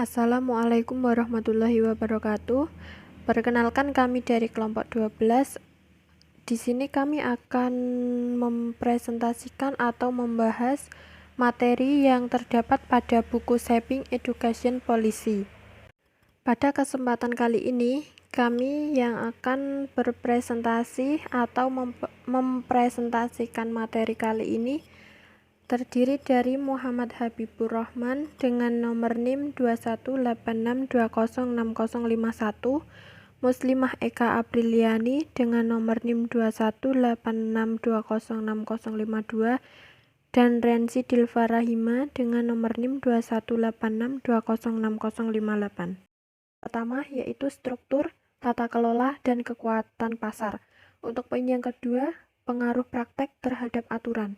Assalamualaikum warahmatullahi wabarakatuh. Perkenalkan kami dari kelompok 12. Di sini kami akan mempresentasikan atau membahas materi yang terdapat pada buku Shaping Education Policy. Pada kesempatan kali ini, kami yang akan berpresentasi atau mempresentasikan materi kali ini terdiri dari Muhammad Habibur Rahman dengan nomor NIM 2186206051, Muslimah Eka Apriliani dengan nomor NIM 2186206052, dan Rensi Dilfa Rahima dengan nomor NIM 2186206058. Pertama yaitu struktur, tata kelola, dan kekuatan pasar. Untuk poin yang kedua, pengaruh praktek terhadap aturan.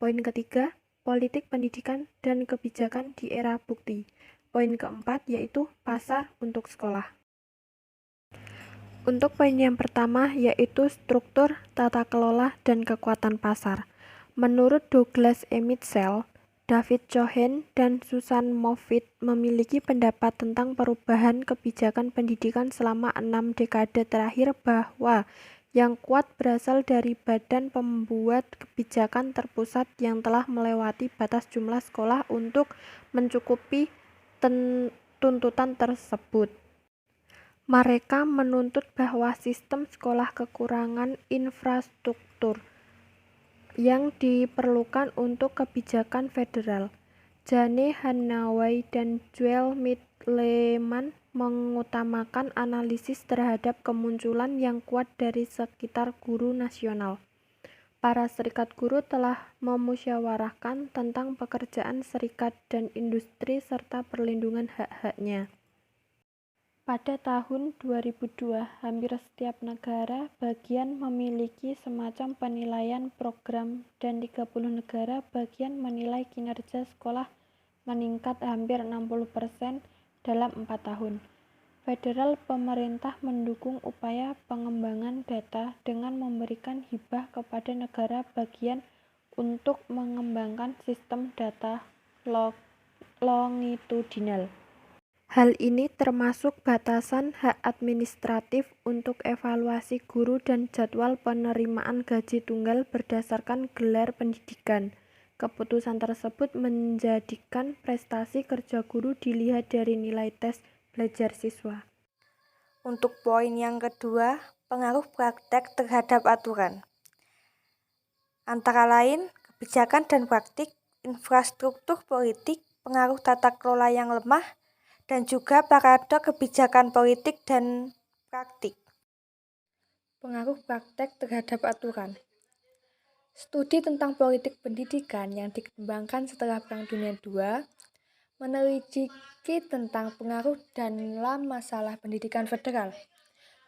Poin ketiga, politik pendidikan dan kebijakan di era bukti. Poin keempat yaitu pasar untuk sekolah. Untuk poin yang pertama yaitu struktur, tata kelola, dan kekuatan pasar. Menurut Douglas E. Mitchell, David Cohen, dan Susan Moffitt memiliki pendapat tentang perubahan kebijakan pendidikan selama 6 dekade terakhir bahwa yang kuat berasal dari badan pembuat kebijakan terpusat yang telah melewati batas jumlah sekolah untuk mencukupi tuntutan tersebut. Mereka menuntut bahwa sistem sekolah kekurangan infrastruktur yang diperlukan untuk kebijakan federal. Jane Hanaway dan Joel Mitleman mengutamakan analisis terhadap kemunculan yang kuat dari sekitar guru nasional. Para serikat guru telah memusyawarahkan tentang pekerjaan serikat dan industri serta perlindungan hak-haknya. Pada tahun 2002, hampir setiap negara bagian memiliki semacam penilaian program dan 30 negara bagian menilai kinerja sekolah meningkat hampir 60% dalam 4 tahun. Federal pemerintah mendukung upaya pengembangan data dengan memberikan hibah kepada negara bagian untuk mengembangkan sistem data longitudinal. Hal ini termasuk batasan hak administratif untuk evaluasi guru dan jadwal penerimaan gaji tunggal berdasarkan gelar pendidikan. Keputusan tersebut menjadikan prestasi kerja guru dilihat dari nilai tes belajar siswa. Untuk poin yang kedua, pengaruh praktek terhadap aturan. Antara lain, kebijakan dan praktik, infrastruktur politik, pengaruh tata kelola yang lemah, dan juga parade kebijakan politik dan praktik. Pengaruh praktek terhadap aturan. Studi tentang politik pendidikan yang dikembangkan setelah Perang Dunia II meneliti tentang pengaruh dalam masalah pendidikan federal,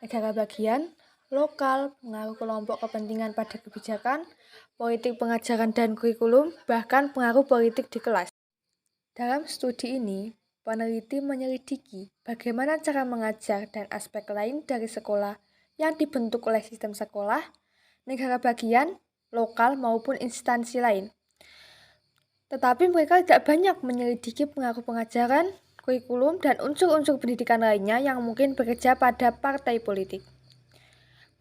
negara bagian, lokal, pengaruh kelompok kepentingan pada kebijakan, politik pengajaran dan kurikulum, bahkan pengaruh politik di kelas. Dalam studi ini, peneliti menyelidiki bagaimana cara mengajar dan aspek lain dari sekolah yang dibentuk oleh sistem sekolah, negara bagian, lokal maupun instansi lain. Tetapi mereka tidak banyak menyelidiki pengaruh pengajaran, kurikulum, dan unsur-unsur pendidikan lainnya yang mungkin bekerja pada partai politik.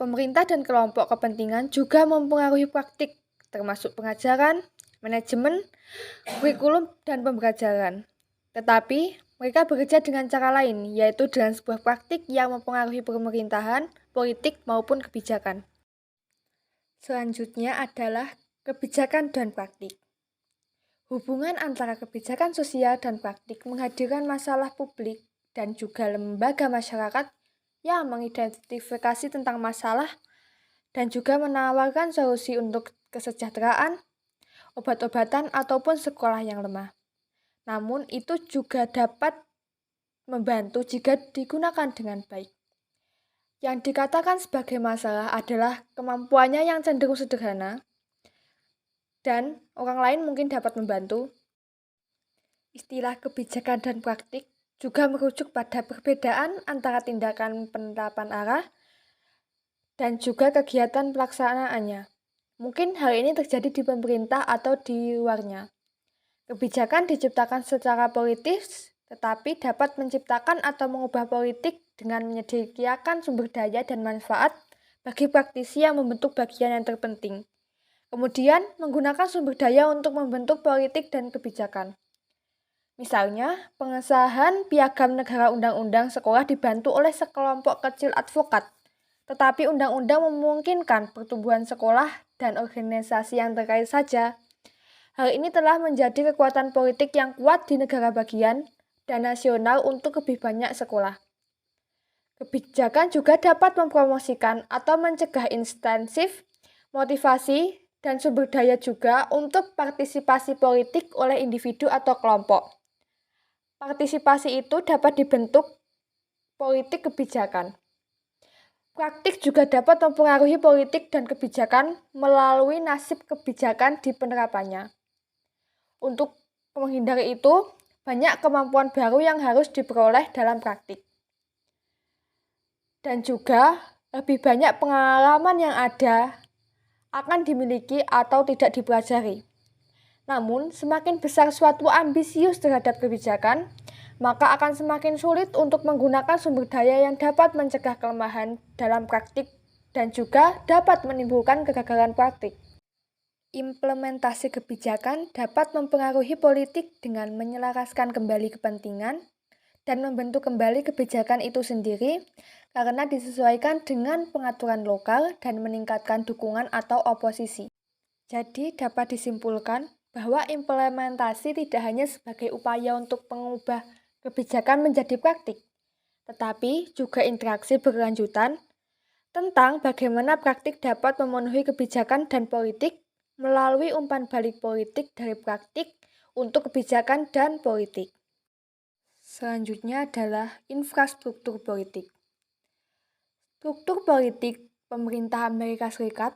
Pemerintah dan kelompok kepentingan juga mempengaruhi praktik, termasuk pengajaran, manajemen, kurikulum, dan pembelajaran. Tetapi mereka bekerja dengan cara lain, yaitu dengan sebuah praktik yang mempengaruhi pemerintahan, politik, maupun kebijakan. Selanjutnya adalah kebijakan dan praktik. Hubungan antara kebijakan sosial dan praktik menghadirkan masalah publik dan juga lembaga masyarakat yang mengidentifikasi tentang masalah dan juga menawarkan solusi untuk kesejahteraan, obat-obatan, ataupun sekolah yang lemah. Namun itu juga dapat membantu jika digunakan dengan baik. Yang dikatakan sebagai masalah adalah kemampuannya yang cenderung sederhana dan orang lain mungkin dapat membantu. Istilah kebijakan dan praktik juga merujuk pada perbedaan antara tindakan penetapan arah dan juga kegiatan pelaksanaannya. Mungkin hal ini terjadi di pemerintah atau di luarnya. Kebijakan diciptakan secara politis tetapi dapat menciptakan atau mengubah politik dengan menyediakan sumber daya dan manfaat bagi praktisi yang membentuk bagian yang terpenting. Kemudian, menggunakan sumber daya untuk membentuk politik dan kebijakan. Misalnya, pengesahan piagam negara undang-undang sekolah dibantu oleh sekelompok kecil advokat, tetapi undang-undang memungkinkan pertumbuhan sekolah dan organisasi yang terkait saja. Hal ini telah menjadi kekuatan politik yang kuat di negara bagian dan nasional untuk lebih banyak sekolah. Kebijakan juga dapat mempromosikan atau mencegah intensif, motivasi, dan sumber daya juga untuk partisipasi politik oleh individu atau kelompok. Partisipasi itu dapat dibentuk politik kebijakan. Praktik juga dapat mempengaruhi politik dan kebijakan melalui nasib kebijakan di penerapannya. Untuk menghindari itu, banyak kemampuan baru yang harus diperoleh dalam praktik. Dan juga lebih banyak pengalaman yang ada akan dimiliki atau tidak dipelajari. Namun, semakin besar suatu ambisius terhadap kebijakan, maka akan semakin sulit untuk menggunakan sumber daya yang dapat mencegah kelemahan dalam praktik dan juga dapat menimbulkan kegagalan praktik. Implementasi kebijakan dapat mempengaruhi politik dengan menyelaraskan kembali kepentingan dan membentuk kembali kebijakan itu sendiri karena disesuaikan dengan pengaturan lokal dan meningkatkan dukungan atau oposisi. Jadi dapat disimpulkan bahwa implementasi tidak hanya sebagai upaya untuk mengubah kebijakan menjadi praktik, tetapi juga interaksi berkelanjutan tentang bagaimana praktik dapat memenuhi kebijakan dan politik melalui umpan balik politik dari praktik untuk kebijakan dan politik. Selanjutnya adalah infrastruktur politik. Struktur politik pemerintah Amerika Serikat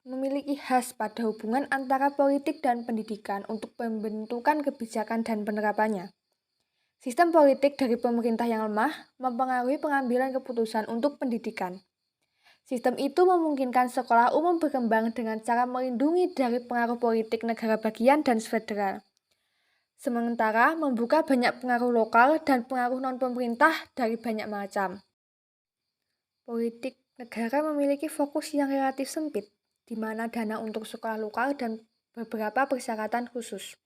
memiliki khas pada hubungan antara politik dan pendidikan untuk pembentukan kebijakan dan penerapannya. Sistem politik dari pemerintah yang lemah mempengaruhi pengambilan keputusan untuk pendidikan. Sistem itu memungkinkan sekolah umum berkembang dengan cara melindungi dari pengaruh politik negara bagian dan federal. Sementara membuka banyak pengaruh lokal dan pengaruh non-pemerintah dari banyak macam. Politik negara memiliki fokus yang relatif sempit, di mana dana untuk sekolah lokal dan beberapa persyaratan khusus.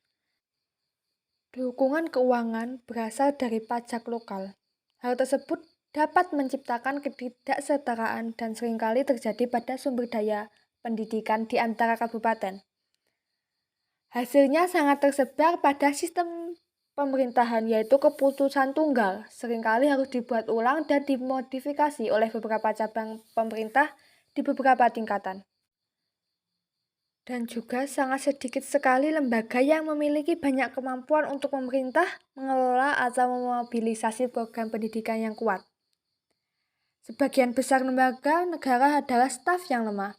Dukungan keuangan berasal dari pajak lokal. Hal tersebut dapat menciptakan ketidaksetaraan dan seringkali terjadi pada sumber daya pendidikan di antara kabupaten. Hasilnya sangat tersebar pada sistem pemerintahan, yaitu keputusan tunggal seringkali harus dibuat ulang dan dimodifikasi oleh beberapa cabang pemerintah di beberapa tingkatan. Dan juga sangat sedikit sekali lembaga yang memiliki banyak kemampuan untuk memerintah, mengelola, atau memobilisasi program pendidikan yang kuat. Sebagian besar lembaga negara adalah staf yang lemah.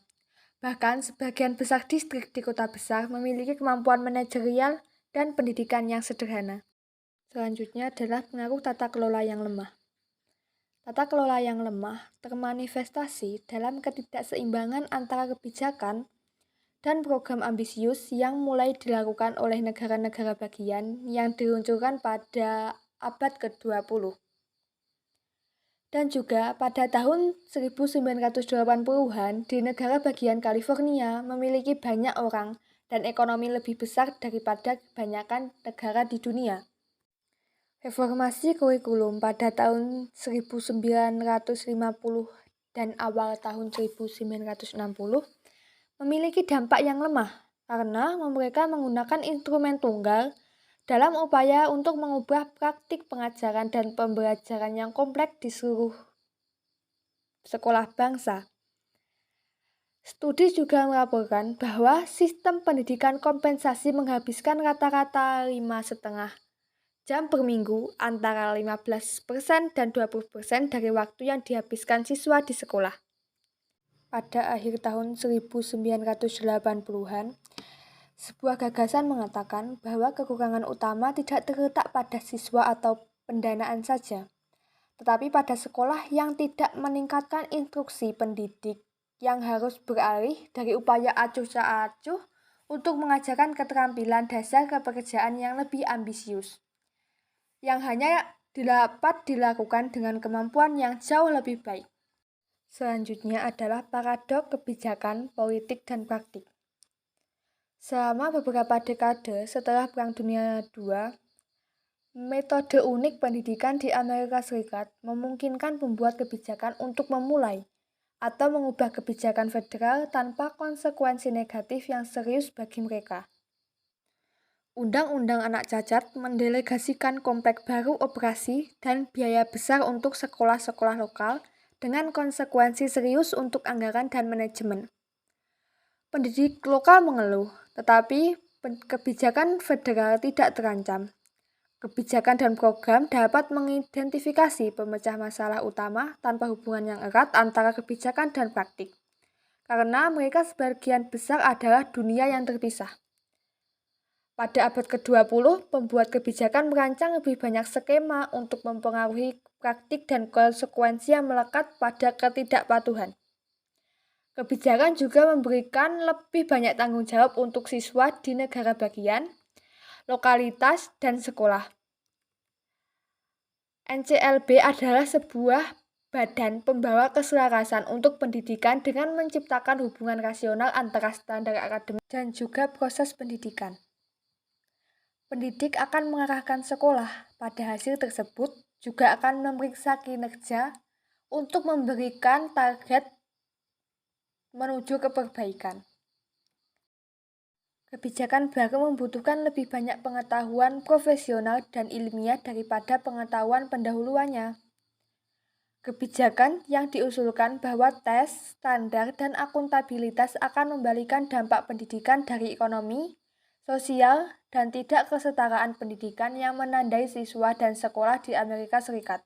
Bahkan sebagian besar distrik di kota besar memiliki kemampuan manajerial dan pendidikan yang sederhana. Selanjutnya adalah pengaruh tata kelola yang lemah. Tata kelola yang lemah termanifestasi dalam ketidakseimbangan antara kebijakan dan program ambisius yang mulai dilakukan oleh negara-negara bagian yang diluncurkan pada abad ke-20. Dan juga pada tahun 1980-an di negara bagian California memiliki banyak orang dan ekonomi lebih besar daripada kebanyakan negara di dunia. Reformasi kurikulum pada tahun 1950 dan awal tahun 1960 memiliki dampak yang lemah karena mereka menggunakan instrumen tunggal dalam upaya untuk mengubah praktik pengajaran dan pembelajaran yang kompleks di seluruh sekolah bangsa. Studi juga melaporkan bahwa sistem pendidikan kompensasi menghabiskan rata-rata 5,5 jam per minggu, antara 15% dan 20% dari waktu yang dihabiskan siswa di sekolah. Pada akhir tahun 1980-an, sebuah gagasan mengatakan bahwa kekurangan utama tidak terletak pada siswa atau pendanaan saja, tetapi pada sekolah yang tidak meningkatkan instruksi pendidik yang harus beralih dari upaya acuh-acuh untuk mengajarkan keterampilan dasar ke pekerjaan yang lebih ambisius. yang hanya dapat dilakukan dengan kemampuan yang jauh lebih baik. Selanjutnya adalah paradok kebijakan, politik, dan praktik. Selama beberapa dekade setelah Perang Dunia II, metode unik pendidikan di Amerika Serikat memungkinkan pembuat kebijakan untuk memulai atau mengubah kebijakan federal tanpa konsekuensi negatif yang serius bagi mereka. Undang-undang Anak Cacat mendelegasikan kompleks baru operasi dan biaya besar untuk sekolah-sekolah lokal dengan konsekuensi serius untuk anggaran dan manajemen. Pendidik lokal mengeluh, tetapi kebijakan federal tidak terancam. Kebijakan dan program dapat mengidentifikasi pemecah masalah utama tanpa hubungan yang erat antara kebijakan dan praktik, karena mereka sebagian besar adalah dunia yang terpisah. Pada abad ke-20, pembuat kebijakan merancang lebih banyak skema untuk mempengaruhi praktik dan konsekuensi yang melekat pada ketidakpatuhan. Kebijakan juga memberikan lebih banyak tanggung jawab untuk siswa di negara bagian, lokalitas, dan sekolah. NCLB adalah sebuah badan pembawa keselarasan untuk pendidikan dengan menciptakan hubungan rasional antara standar akademik dan juga proses pendidikan. Pendidik akan mengarahkan sekolah pada hasil tersebut, juga akan memeriksa kinerja untuk memberikan target menuju keperbaikan. Kebijakan baru membutuhkan lebih banyak pengetahuan profesional dan ilmiah daripada pengetahuan pendahuluannya. Kebijakan yang diusulkan bahwa tes, standar, dan akuntabilitas akan membalikan dampak pendidikan dari ekonomi, sosial, dan tidak kesetaraan pendidikan yang menandai siswa dan sekolah di Amerika Serikat.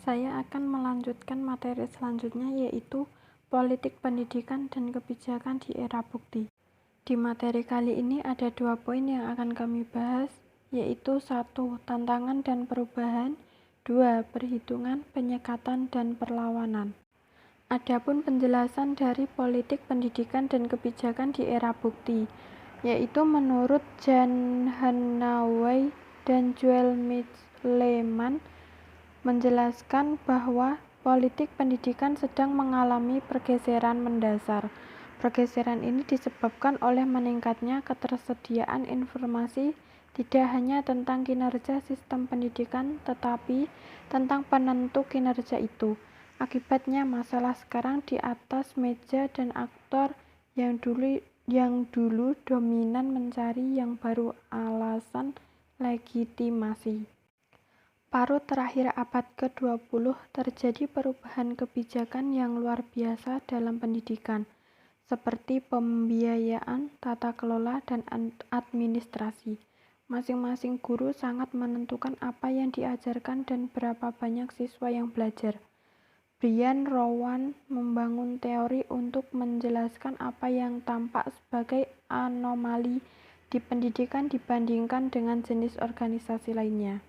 Saya akan melanjutkan materi selanjutnya, yaitu politik pendidikan dan kebijakan di era bukti. Di materi kali ini ada 2 poin yang akan kami bahas, yaitu 1. Tantangan dan perubahan, 2. Perhitungan, penyekatan, dan perlawanan. Adapun penjelasan dari politik pendidikan dan kebijakan di era bukti, yaitu menurut Jan Hanaway dan Joel Mitch-Lehman menjelaskan bahwa politik pendidikan sedang mengalami pergeseran mendasar. Pergeseran ini disebabkan oleh meningkatnya ketersediaan informasi tidak hanya tentang kinerja sistem pendidikan, tetapi tentang penentu kinerja itu. Akibatnya, masalah sekarang di atas meja dan aktor yang dulu dominan mencari yang baru alasan legitimasi. Paruh terakhir abad ke-20 terjadi perubahan kebijakan yang luar biasa dalam pendidikan, seperti pembiayaan, tata kelola, dan administrasi. Masing-masing guru sangat menentukan apa yang diajarkan dan berapa banyak siswa yang belajar. Brian Rowan membangun teori untuk menjelaskan apa yang tampak sebagai anomali di pendidikan dibandingkan dengan jenis organisasi lainnya.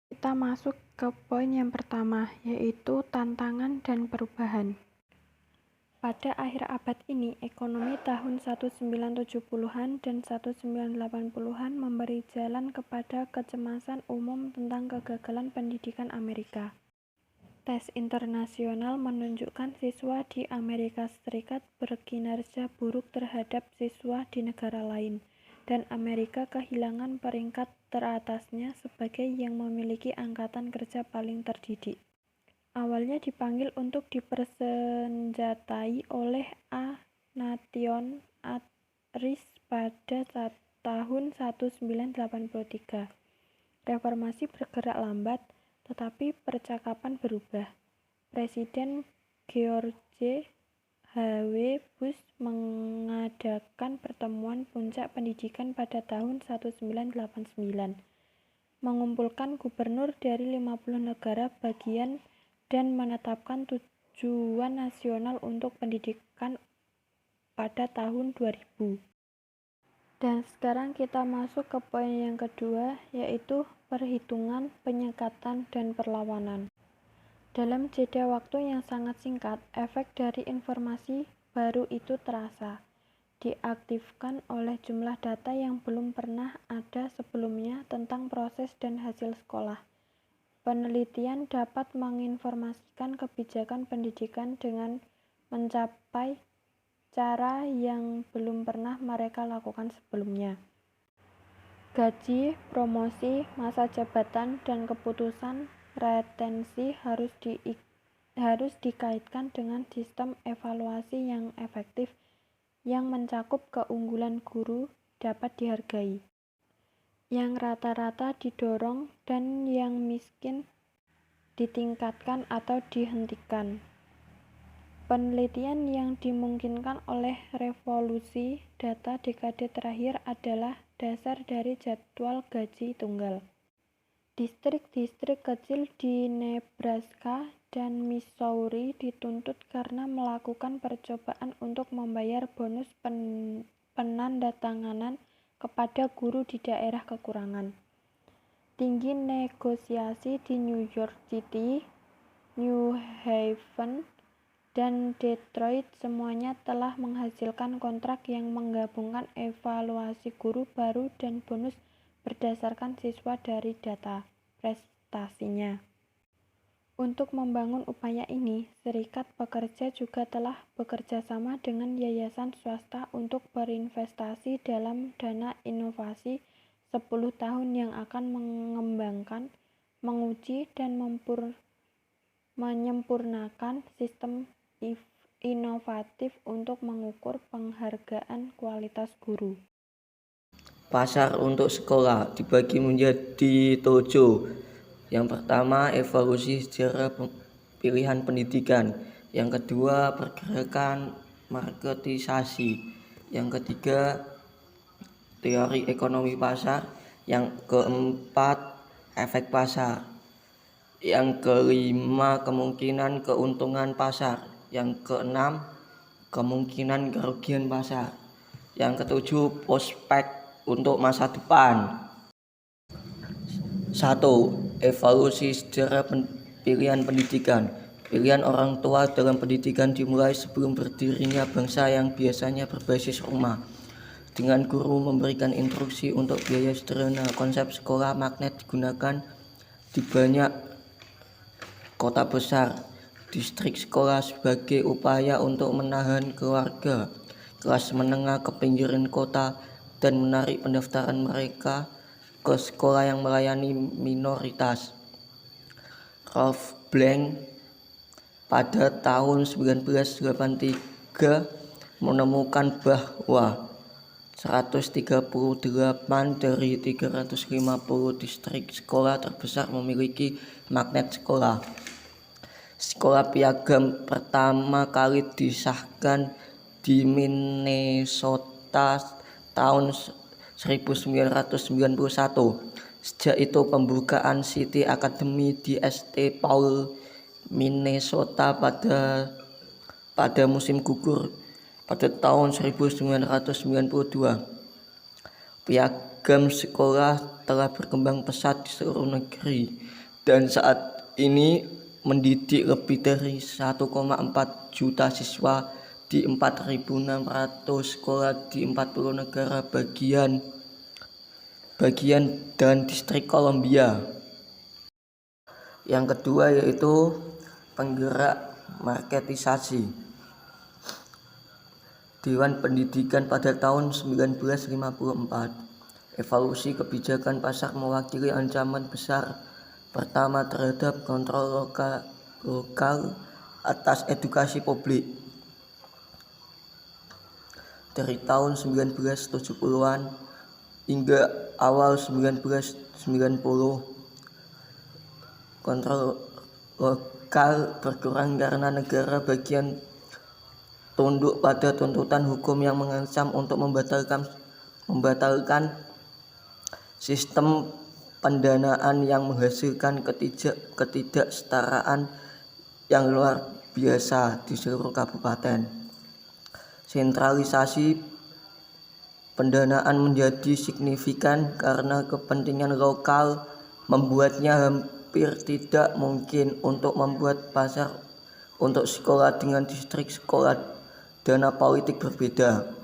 Kita masuk ke poin yang pertama, yaitu tantangan dan perubahan. Pada akhir abad ini, ekonomi tahun 1970-an dan 1980-an memberi jalan kepada kecemasan umum tentang kegagalan pendidikan Amerika. Tes internasional menunjukkan siswa di Amerika Serikat berkinerja buruk terhadap siswa di negara lain, dan Amerika kehilangan peringkat teratasnya sebagai yang memiliki angkatan kerja paling terdidik. Awalnya dipanggil untuk dipersenjatai oleh A. Nation Aris pada tahun 1983. Reformasi bergerak lambat, tetapi percakapan berubah. Presiden George H.W. Bush mengadakan pertemuan puncak pendidikan pada tahun 1989, mengumpulkan gubernur dari 50 negara bagian dan menetapkan tujuan nasional untuk pendidikan pada tahun 2000. Dan sekarang kita masuk ke poin yang kedua, yaitu perhitungan, penyekatan, dan perlawanan. Dalam jeda waktu yang sangat singkat, efek dari informasi baru itu terasa. diaktifkan oleh jumlah data yang belum pernah ada sebelumnya tentang proses dan hasil sekolah. Penelitian dapat menginformasikan kebijakan pendidikan dengan mencapai cara yang belum pernah mereka lakukan sebelumnya. Gaji, promosi, masa jabatan, dan keputusan retensi harus dikaitkan dengan sistem evaluasi yang efektif yang mencakup keunggulan guru dapat dihargai, yang rata-rata didorong, dan yang miskin ditingkatkan atau dihentikan. Penelitian yang dimungkinkan oleh revolusi data dekade terakhir adalah dasar dari jadwal gaji tunggal. Distrik-distrik kecil di Nebraska dan Missouri dituntut karena melakukan percobaan untuk membayar bonus penandatanganan kepada guru di daerah kekurangan. Tinggi negosiasi di New York City, New Haven, dan Detroit semuanya telah menghasilkan kontrak yang menggabungkan evaluasi guru baru dan bonus berdasarkan siswa dari data prestasinya. Untuk membangun upaya ini, Serikat Pekerja juga telah bekerja sama dengan yayasan swasta untuk berinvestasi dalam dana inovasi 10 tahun yang akan mengembangkan, menguji, dan menyempurnakan sistem inovatif untuk mengukur penghargaan kualitas guru. Pasar untuk sekolah dibagi menjadi 7. Yang pertama, evolusi sejarah pilihan pendidikan. Yang kedua, pergerakan marketisasi. Yang ketiga, teori ekonomi pasar. Yang keempat, efek pasar. Yang kelima, kemungkinan keuntungan pasar. Yang keenam, kemungkinan kerugian pasar. Yang ketujuh, prospek untuk masa depan. 1. Evolusi sejarah pilihan pendidikan. Pilihan orang tua dalam pendidikan dimulai sebelum berdirinya bangsa yang biasanya berbasis rumah. Dengan guru memberikan instruksi untuk biaya sederhana, konsep sekolah magnet digunakan di banyak kota besar. Distrik sekolah sebagai upaya untuk menahan keluarga kelas menengah ke pinggiran kota dan menarik pendaftaran mereka ke sekolah yang melayani minoritas. Ralph Blank pada tahun 1983 menemukan bahwa 138 dari 350 distrik sekolah terbesar memiliki magnet sekolah. Sekolah piagam pertama kali disahkan di Minnesota tahun 1991. Sejak itu pembukaan City Academy di St. Paul, Minnesota pada musim gugur pada tahun 1992. Piagam sekolah telah berkembang pesat di seluruh negeri dan saat ini mendidik lebih dari 1,4 juta siswa di 4.600 sekolah di 40 negara bagian dan distrik Columbia. Yang kedua yaitu penggerak marketisasi. Dewan Pendidikan pada tahun 1954. Evolusi kebijakan pasar mewakili ancaman besar pertama terhadap kontrol lokal atas edukasi publik. Dari tahun 1970-an hingga awal 1990, kontrol lokal berkurang karena negara bagian tunduk pada tuntutan hukum yang mengancam untuk membatalkan sistem pendanaan yang menghasilkan ketidaksetaraan yang luar biasa di seluruh kabupaten. Sentralisasi pendanaan menjadi signifikan karena kepentingan lokal membuatnya hampir tidak mungkin untuk membuat pasar untuk sekolah dengan distrik sekolah dana politik berbeda.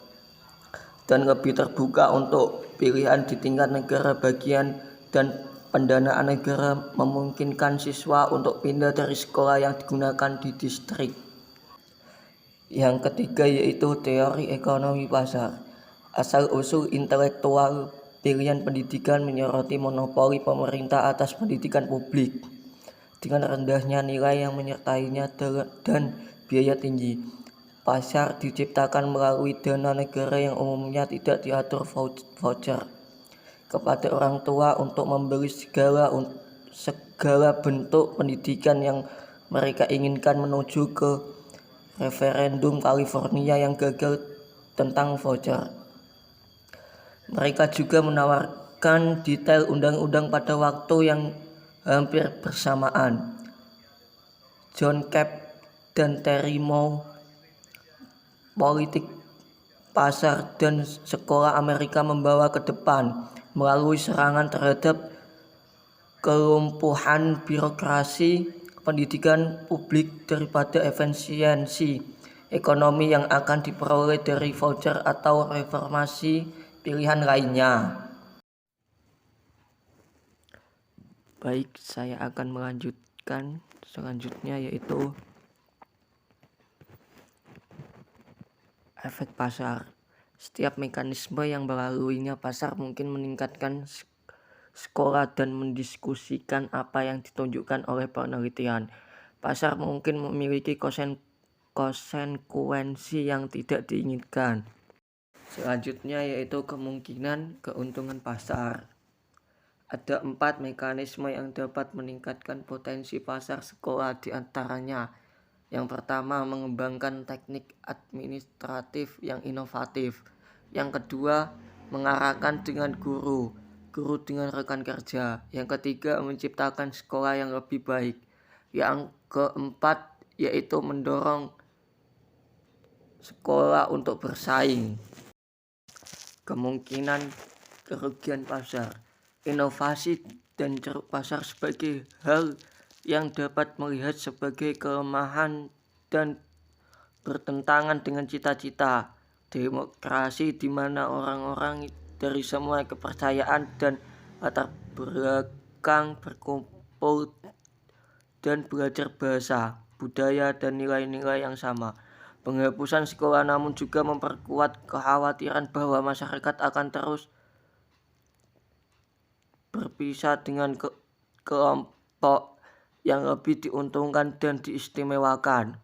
dan lebih terbuka untuk pilihan di tingkat negara bagian, dan pendanaan negara memungkinkan siswa untuk pindah dari sekolah yang digunakan di distrik. Yang ketiga yaitu teori ekonomi pasar. Asal-usul intelektual pilihan pendidikan menyoroti monopoli pemerintah atas pendidikan publik dengan rendahnya nilai yang menyertainya dan biaya tinggi. Pasar diciptakan melalui dana negara yang umumnya tidak diatur voucher kepada orang tua untuk membeli segala bentuk pendidikan yang mereka inginkan, menuju ke referendum California yang gagal tentang voucher. Mereka juga menawarkan detail undang-undang pada waktu yang hampir bersamaan. John Capp dan Terry Moe, politik pasar dan sekolah Amerika, membawa ke depan melalui serangan terhadap kelumpuhan birokrasi pendidikan publik daripada efisiensi ekonomi yang akan diperoleh dari voucher atau reformasi pilihan lainnya. Baik, saya akan melanjutkan selanjutnya, yaitu efek pasar. Setiap mekanisme yang melaluinya pasar mungkin meningkatkan sekolah dan mendiskusikan apa yang ditunjukkan oleh penelitian. Pasar mungkin memiliki konsekuensi yang tidak diinginkan. Selanjutnya yaitu kemungkinan keuntungan pasar. Ada 4 mekanisme yang dapat meningkatkan potensi pasar sekolah, di antaranya: yang pertama, mengembangkan teknik administratif yang inovatif. Yang kedua, mengarahkan dengan guru dengan rekan kerja. Yang ketiga, menciptakan sekolah yang lebih baik. Yang keempat, yaitu mendorong sekolah untuk bersaing. Kemungkinan kerugian pasar. Inovasi dan ceruk pasar sebagai hal yang dapat melihat sebagai kelemahan dan bertentangan dengan cita-cita demokrasi, di mana orang-orang dari semua kepercayaan dan latar belakang berkumpul dan belajar bahasa, budaya, dan nilai-nilai yang sama. Penghapusan sekolah namun juga memperkuat kekhawatiran bahwa masyarakat akan terus berpisah dengan kelompok yang lebih diuntungkan dan diistimewakan.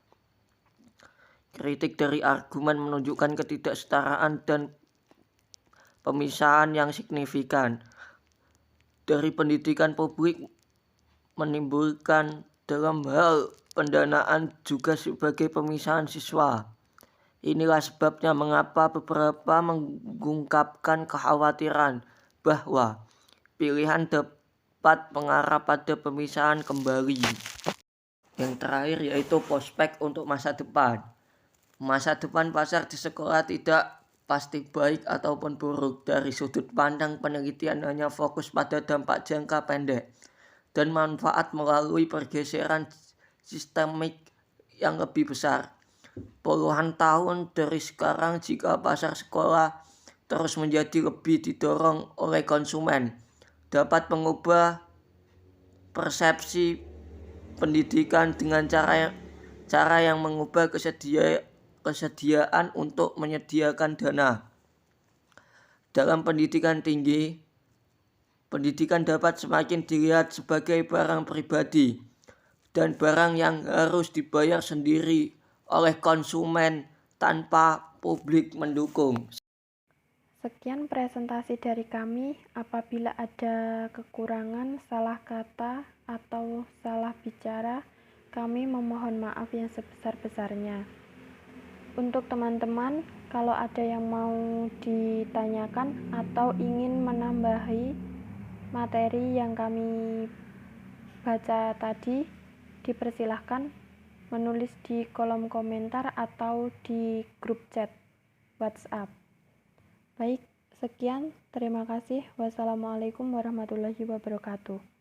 Kritik dari argumen menunjukkan ketidaksetaraan dan pemisahan yang signifikan dari pendidikan publik, menimbulkan dalam hal pendanaan juga sebagai pemisahan siswa. Inilah sebabnya mengapa beberapa mengungkapkan kekhawatiran bahwa pilihan dapat mengarah pada pemisahan kembali. Yang terakhir yaitu prospek untuk masa depan. Masa depan pasar di sekolah tidak pasti baik ataupun buruk. Dari sudut pandang penelitian hanya fokus pada dampak jangka pendek dan manfaat melalui pergeseran sistemik yang lebih besar. Puluhan tahun dari sekarang, jika pasar sekolah terus menjadi lebih didorong oleh konsumen, dapat mengubah persepsi pendidikan dengan cara yang mengubah kesediaan untuk menyediakan dana. Dalam pendidikan tinggi, pendidikan dapat semakin dilihat sebagai barang pribadi dan barang yang harus dibayar sendiri oleh konsumen tanpa publik mendukung. Sekian presentasi dari kami. Apabila ada kekurangan, salah kata, atau salah bicara, kami memohon maaf yang sebesar-besarnya. Untuk teman-teman, kalau ada yang mau ditanyakan atau ingin menambahi materi yang kami baca tadi, dipersilahkan menulis di kolom komentar atau di grup chat WhatsApp. Baik, sekian. Terima kasih. Wassalamualaikum warahmatullahi wabarakatuh.